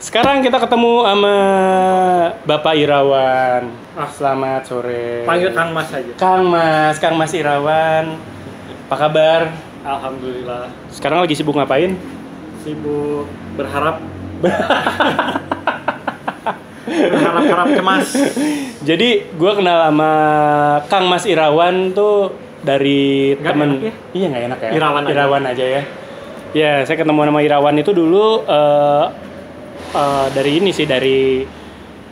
Sekarang kita ketemu sama Bapak Irawan. Selamat sore. Panggil Kang Mas aja. Kang Mas Irawan. Apa kabar? Alhamdulillah. Sekarang lagi sibuk ngapain? Sibuk berharap. Berharap cemas. Jadi gue kenal sama Kang Mas Irawan tuh dari Nggak temen. enak ya? Iya nggak enak ya. Irawan aja ya. Ya saya ketemu sama Irawan itu dulu dari ini sih, dari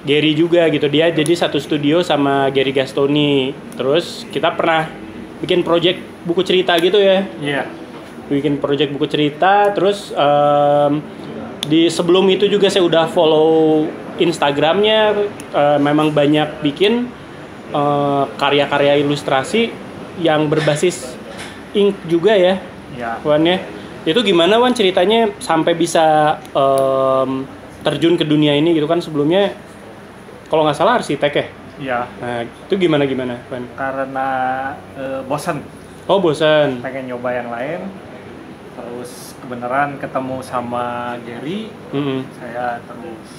Gary juga gitu. Dia jadi satu studio sama Gary Gastoni. Terus kita pernah bikin project buku cerita gitu ya. Iya. Bikin project buku cerita. Terus di sebelum itu juga saya udah follow Instagramnya. Memang banyak bikin karya-karya ilustrasi yang berbasis ink juga ya. Iya. Wan ya. Itu gimana Wan ceritanya sampai bisa terjun ke dunia ini gitu kan? Sebelumnya kalau nggak salah arsitek ya? Iya. Nah itu gimana Wan? Karena bosan. Oh bosan. Pengen nyoba yang lain. Terus kebenaran ketemu sama Gary. Saya terus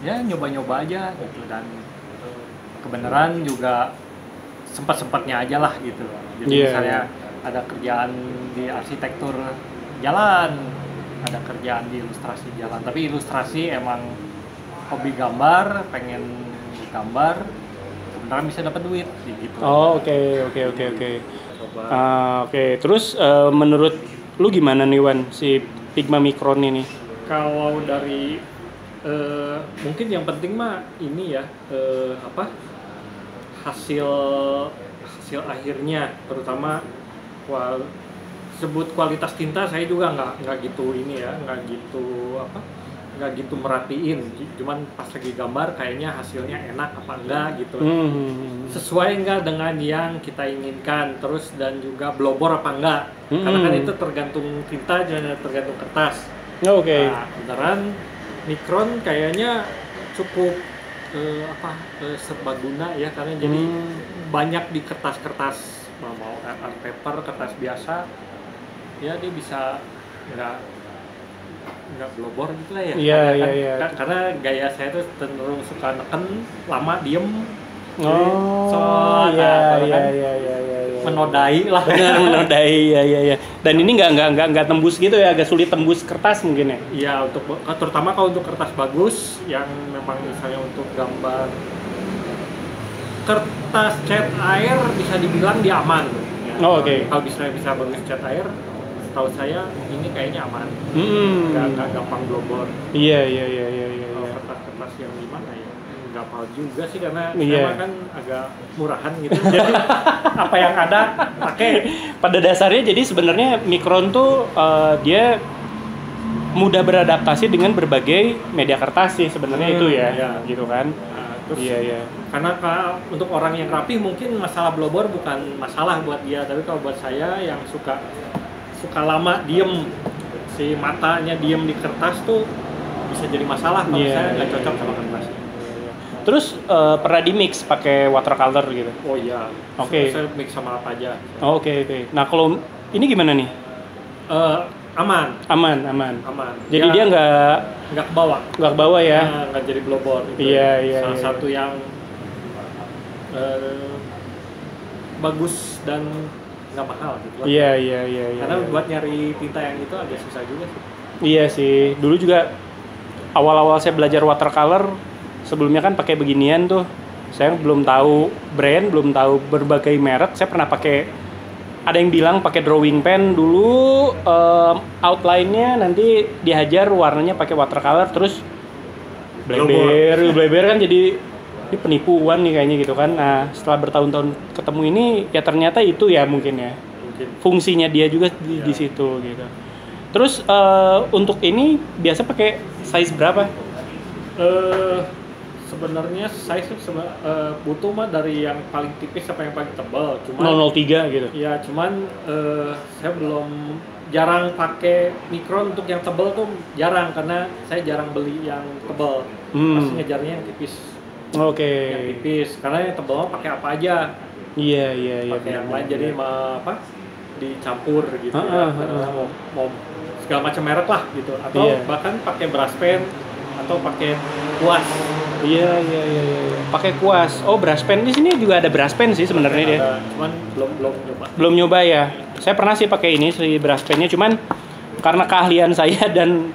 ya nyoba-nyoba aja gitu, dan kebenaran juga sempat-sempatnya aja lah gitu. Jadi misalnya ada kerjaan di arsitektur jalan, ada kerjaan di ilustrasi jalan, tapi ilustrasi emang hobi gambar, pengen gambar, kebenaran bisa dapat duit gitu. Oh oke. Coba. Oke. Terus menurut lu gimana nih Wan si Pigma Micron ini? Kalau dari mungkin yang penting mah ini ya hasil akhirnya, terutama sebut kualitas tinta saya juga nggak gitu ini ya, nggak gitu merhatiin, cuman pas lagi gambar kayaknya hasilnya enak apa enggak gitu, sesuai enggak dengan yang kita inginkan, terus dan juga blobor apa enggak, karena kan itu tergantung tinta dan tergantung kertas. Oke. Nah, beneran Micron kayaknya cukup serbaguna ya, karena jadi banyak di kertas-kertas, mau art paper, kertas biasa ya, dia bisa nggak blobor gitu lah ya. Iya. Karena gaya saya tuh cenderung suka neken, lama diem. Iya. Menodai lah. Menodai, ya. Dan ini nggak tembus gitu ya, agak sulit tembus kertas mungkin ya. Iya, terutama kalau untuk kertas bagus, yang memang misalnya untuk gambar kertas cat air bisa dibilang dia aman. Ya. Oke. Kalau bisa bagus cat air, setahu saya ini kayaknya aman. Nggak gampang blobor. Iya. Kalau kertas yang gimana ya? Nggak paham juga sih, karena Iya. saya kan agak murahan gitu. Jadi apa yang ada pakai. Pada dasarnya jadi sebenarnya Micron tuh dia mudah beradaptasi dengan berbagai media kertas sih sebenarnya itu ya, iya. gitu kan. Nah, terus Iya. Karena untuk orang yang rapi mungkin masalah blobor bukan masalah buat dia, tapi kalau buat saya yang suka lama diem, si matanya diem di kertas tuh bisa jadi masalah kalau saya nggak cocok sama kertasnya. Terus pernah di mix pakai watercolor gitu? Oh iya. Oke. Saya mix sama apa aja. Oke. Nah kalau ini gimana nih? Aman. Jadi dia nggak ke bawah ya? Nggak jadi blobor. Iya. Salah satu yang bagus dan nggak mahal gitu. Iya. Karena buat nyari tinta yang itu agak susah juga sih. Iya sih. Dulu juga awal-awal saya belajar watercolor, sebelumnya kan pakai beginian tuh. Saya belum tahu brand, belum tahu berbagai merek. Saya pernah pakai, ada yang bilang pakai drawing pen dulu, outline-nya nanti dihajar warnanya pakai watercolor, terus bleber kan jadi ini penipuan nih kayaknya gitu kan. Nah setelah bertahun-tahun ketemu ini ya ternyata itu ya mungkin ya fungsinya dia juga di situ gitu. Terus untuk ini biasa pakai size berapa? Sebenarnya size butuh mah dari yang paling tipis sampai yang paling tebal. Cuman 003 gitu. Ya, cuman saya jarang pakai Micron untuk yang tebal tuh jarang, karena saya jarang beli yang tebal. Pasti ngejarnya yang tipis. Oke. Yang tipis, karena yang tebal pakai apa aja. Iya. Pakai yang lain jadi dicampur gitu mau segala macam merek lah gitu, atau bahkan pakai brush pen atau pakai kuas. Iya. Pakai kuas. Oh, brush pen di sini juga ada brush pen sih sebenarnya dia. Cuman belum nyoba. Belum nyoba ya. Saya pernah sih pakai ini si brush pennya, cuman karena keahlian saya dan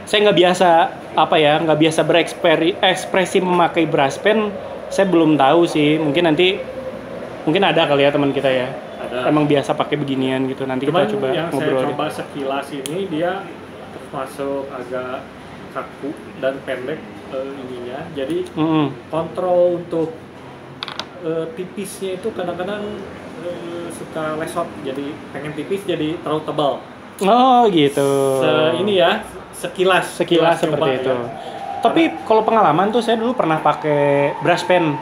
saya nggak biasa berekspresi memakai brush pen, saya belum tahu sih. Mungkin ada kali ya teman kita ya. Ada. Emang biasa pakai beginian gitu. Nanti Cuman kita coba yang ngobrol. saya coba sekilas ini dia masuk agak kaku dan pendek ininya. Jadi kontrol untuk tipisnya itu kadang-kadang suka lesot. Jadi pengen tipis jadi terlalu tebal. Oh gitu. Ini ya sekilas Seperti itu. Ya. Tapi kalau pengalaman tuh saya dulu pernah pakai brush pen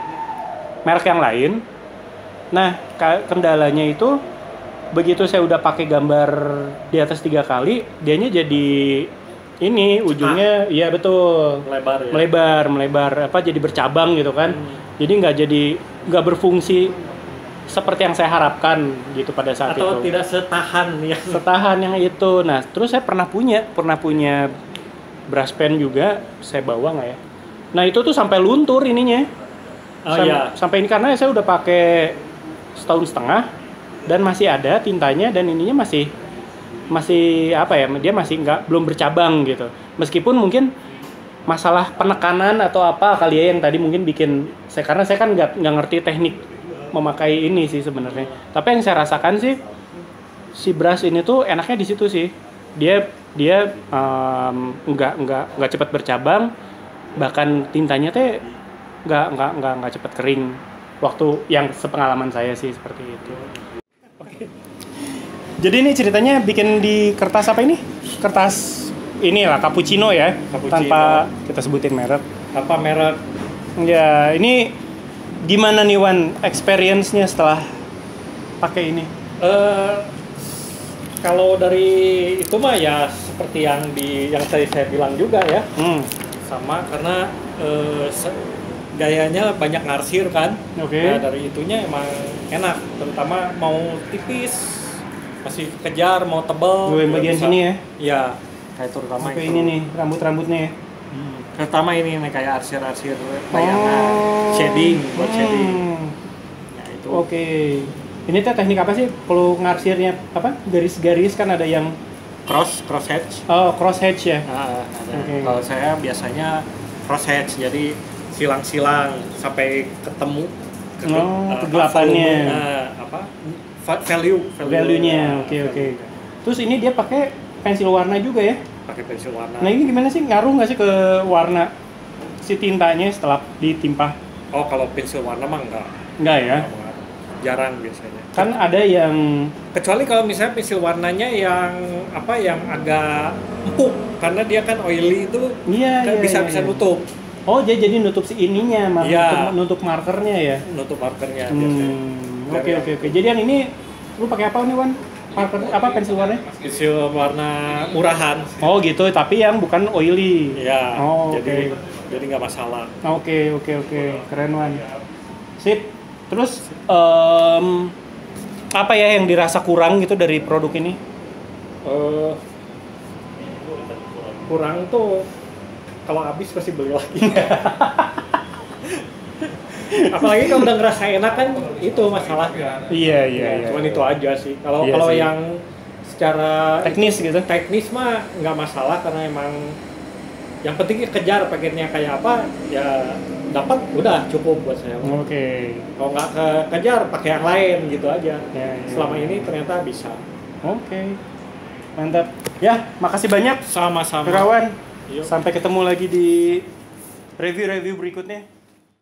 merek yang lain. Nah kendalanya itu begitu saya udah pakai gambar di atas 3 kali, dianya jadi ini ujungnya iya betul melebar jadi bercabang gitu kan. Jadi nggak berfungsi seperti yang saya harapkan gitu pada saat itu. Atau tidak setahan yang itu. Nah, terus saya pernah punya brush pen juga, saya bawa nggak ya? Nah, itu tuh sampai luntur ininya. Sampai ini karena saya udah pakai setahun setengah dan masih ada tintanya dan ininya masih dia masih belum bercabang gitu. Meskipun mungkin masalah penekanan atau apa kali ya yang tadi mungkin bikin saya, karena saya kan nggak ngerti teknik memakai ini sih sebenarnya. Tapi yang saya rasakan sih si brush ini tuh enaknya di situ sih. Dia nggak cepat bercabang, bahkan tintanya teh nggak cepat kering. Waktu yang sepengalaman saya sih seperti itu. Oke. Jadi ini ceritanya bikin di kertas apa ini? Kertas inilah cappuccino ya, tanpa kita sebutin merek. Apa merek? Ya, ini gimana nih Wan experience-nya setelah pakai ini? Kalau dari itu mah ya seperti yang tadi saya bilang juga ya. Sama karena gayanya banyak ngarsir kan. Nah, dari itunya emang enak, terutama mau tipis masih kejar, mau tebal. Bagian sini ya? Iya, kayak terutama itu. Ini nih rambut-rambutnya ya. Terutama ini nih kayak arsir-arsir bayangan, shading buat shading. Ya itu. Oke. Ini teh teknik apa sih? Kalau ngarsirnya apa? Garis-garis kan ada yang cross hatch. Oh, cross hatch ya. Ada. Kalau saya biasanya cross hatch, jadi silang-silang sampai ketemu kegelapannya. Value-nya. Oke. Terus ini dia pakai pensil warna juga ya? Pakai pensil warna. Nah, ini gimana sih? Ngaruh nggak sih ke warna si tintanya setelah ditimpa? Oh, kalau pensil warna mah enggak ya? Jarang biasanya. Kan ada yang kecuali kalau misalnya pensil warnanya yang agak empuk, karena dia kan oily itu bisa nutup. Oh, jadi nutup si ininya, nutup markernya ya? Nutup markernya biasanya. Oke. Jadi yang ini lu pakai apa nih Wan? Marker apa pensil warna? Pensil warna murahan. Oh gitu, tapi yang bukan oily. Iya. Oh, jadi nggak masalah. Oke. Keren Wan. Sip. Terus apa ya yang dirasa kurang gitu dari produk ini? Kurang tuh kalau habis pasti beli lagi. Apalagi kalau udah ngerasa enak kan itu masalahnya. Iya. Cuman itu aja sih. Kalau yang secara teknis mah nggak masalah, karena emang yang penting kejar paketnya kayak apa ya dapat udah cukup buat saya. Oke. Kalau nggak kejar pakai yang lain gitu aja. Selama ini ternyata bisa. Oke. Mantap. Ya, makasih banyak. Sama-sama. Kawan. Sampai ketemu lagi di review berikutnya.